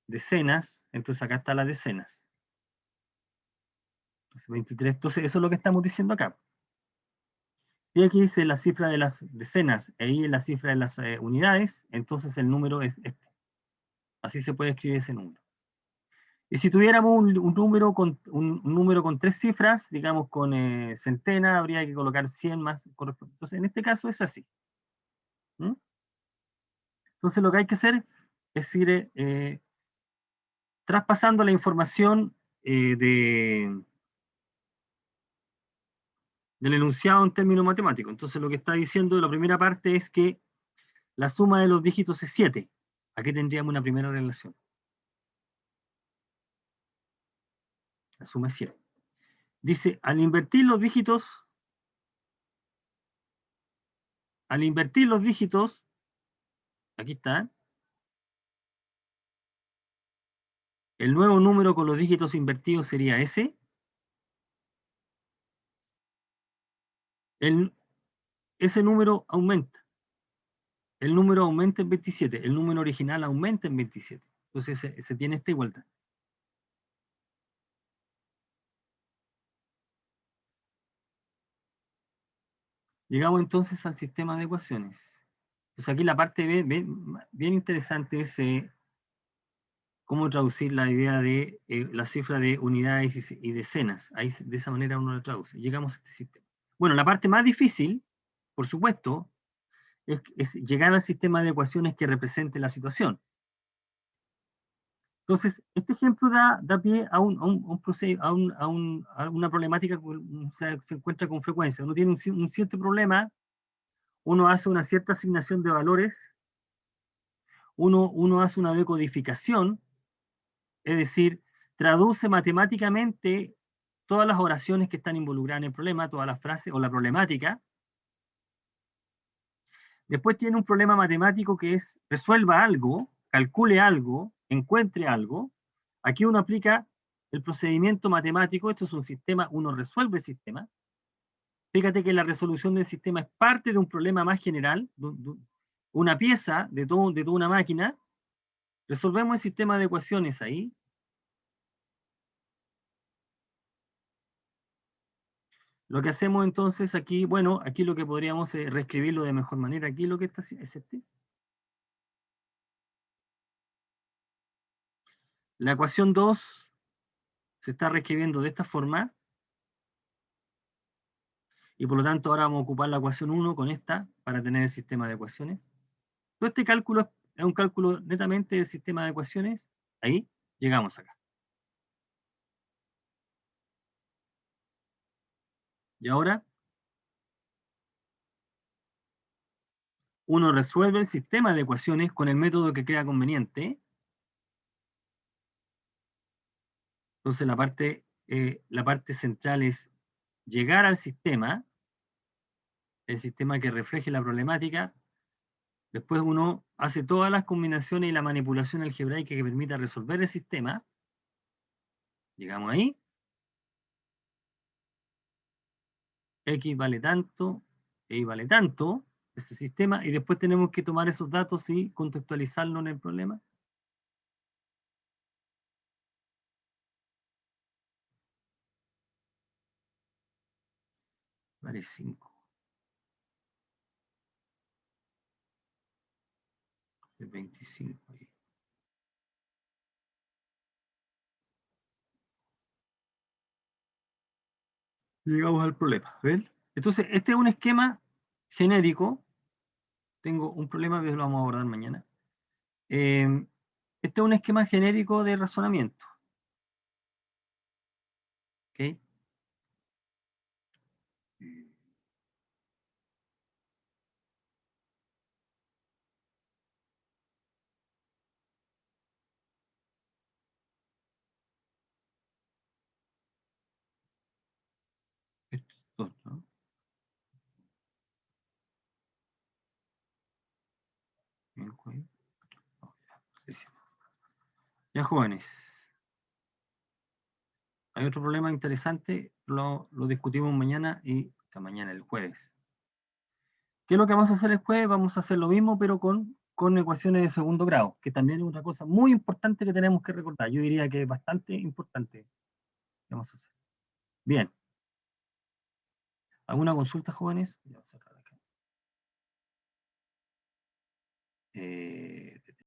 decenas, entonces acá están las decenas. Entonces 23, entonces eso es lo que estamos diciendo acá. Y aquí dice la cifra de las decenas, e ahí la cifra de las unidades, entonces el número es este. Así se puede escribir ese número. Y si tuviéramos un número con tres cifras, digamos con centena, habría que colocar 100 más. Entonces en este caso es así. ¿Mm? Entonces lo que hay que hacer es ir traspasando la información del enunciado en términos matemáticos. Entonces lo que está diciendo de la primera parte es que la suma de los dígitos es 7. Aquí tendríamos una primera relación. La suma es 7. Dice, al invertir los dígitos, aquí está, el nuevo número con los dígitos invertidos sería ese. Ese número aumenta. El número aumenta en 27. El número original aumenta en 27. Entonces se tiene esta igualdad. Llegamos entonces al sistema de ecuaciones. Entonces aquí la parte bien interesante es cómo traducir la idea de la cifra de unidades y decenas. Ahí, de esa manera uno la traduce. Llegamos a este sistema. Bueno, la parte más difícil, por supuesto, es llegar al sistema de ecuaciones que represente la situación. Entonces, este ejemplo da pie a una problemática que se encuentra con frecuencia. Uno tiene un cierto problema, uno hace una cierta asignación de valores, uno hace una decodificación, es decir, traduce matemáticamente todas las oraciones que están involucradas en el problema, todas las frases o la problemática. Después tiene un problema matemático que es resuelva algo, calcule algo, encuentre algo. Aquí uno aplica el procedimiento matemático, esto es un sistema, uno resuelve el sistema. Fíjate que la resolución del sistema es parte de un problema más general, una pieza de toda una máquina. Resolvemos el sistema de ecuaciones ahí. Lo que hacemos entonces aquí, bueno, aquí lo que podríamos reescribirlo de mejor manera. Aquí lo que está es este. La ecuación 2 se está reescribiendo de esta forma. Y por lo tanto ahora vamos a ocupar la ecuación 1 con esta para tener el sistema de ecuaciones. Todo este cálculo es un cálculo netamente del sistema de ecuaciones. Ahí llegamos acá. Y ahora uno resuelve el sistema de ecuaciones con el método que crea conveniente. Entonces la parte central es llegar al sistema, el sistema que refleje la problemática. Después uno hace todas las combinaciones y la manipulación algebraica que permita resolver el sistema. Llegamos ahí. X vale tanto, Y vale tanto, ese sistema, y después tenemos que tomar esos datos y contextualizarlos en el problema. Vale 5. De 25. Llegamos al problema. ¿Ven? Entonces, este es un esquema genérico. Tengo un problema que lo vamos a abordar mañana. Este es un esquema genérico de razonamiento. ¿Ok? Esto, ¿no? Ya, jóvenes. Hay otro problema interesante, lo discutimos mañana y mañana, el jueves. ¿Qué es lo que vamos a hacer el jueves? Vamos a hacer lo mismo, pero con ecuaciones de segundo grado, que también es otra cosa muy importante que tenemos que recordar. Yo diría que es bastante importante. Vamos a hacer. Bien. ¿Alguna consulta, jóvenes? Voy a cerrar acá.